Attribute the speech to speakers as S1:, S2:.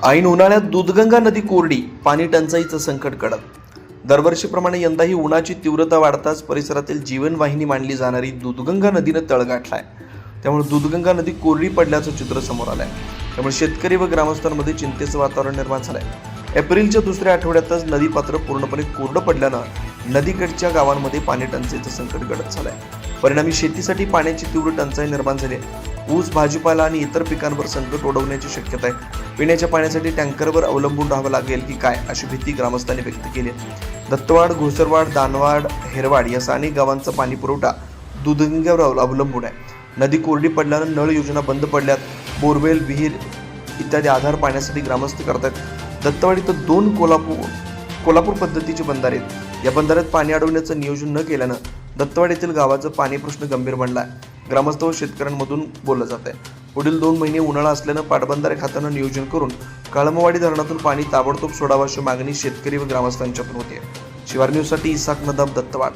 S1: ऐन उन्हाळ्यात दूधगंगा नदी कोरडी, पाणी टंचाईचं संकट कडक. दरवर्षीप्रमाणे यंदाही उन्हाची तीव्रता वाढताच परिसरातील जीवनवाहिनी मानली जाणारी दूधगंगा नदीनं तळ गाठलाय. त्यामुळे दूधगंगा नदी कोरडी पडल्याचं चित्र समोर आलंय. त्यामुळे शेतकरी व ग्रामस्थांमध्ये चिंतेचं वातावरण निर्माण झालंय. एप्रिलच्या दुसऱ्या आठवड्यातच नदी पात्र पूर्णपणे कोरडं पडल्यानं नदीकडच्या गावांमध्ये पाणी टंचाईचं संकट गडद झालंय. परिणामी शेतीसाठी पाण्याची तीव्र टंचाई निर्माण झाली आहे. ऊस, भाजीपाला आणि इतर पिकांवर संकट ओढवण्याची शक्यता आहे. पिण्याच्या पाण्यासाठी टँकरवर अवलंबून राहावं लागेल की काय, अशी भीती ग्रामस्थांनी व्यक्त केली आहे. दत्तवाड, घोसरवाड, दानवाड, हेरवाड या अनेक गावांचा पाणी पुरवठा दूधगंगेवर अवलंबून आहे. नदी कोरडी पडल्यानं नळ योजना बंद पडल्यात. बोरवेल, विहीर इत्यादी आधार पाण्यासाठी ग्रामस्थ करतात. दत्तवाड इथं 2 कोल्हापूर पद्धतीचे बंधारे आहेत. या बंधाऱ्यात पाणी अडवण्याचं नियोजन न केल्यानं दत्तवाड येथील गावाचा पाणी प्रश्न गंभीर बनला आहे. ग्रामस्थ व शेतकऱ्यांमधून बोललं जात आहे. पुढील 2 महिने उन्हाळा असल्यानं पाटबंधारे खात्यानं नियोजन करून कळमवाडी धरणातून पाणी ताबडतोब सोडावं अशी मागणी शेतकरी व ग्रामस्थांच्याकडून होती. शिवार न्यूजसाठी इसाक नदाब, दत्तवाड.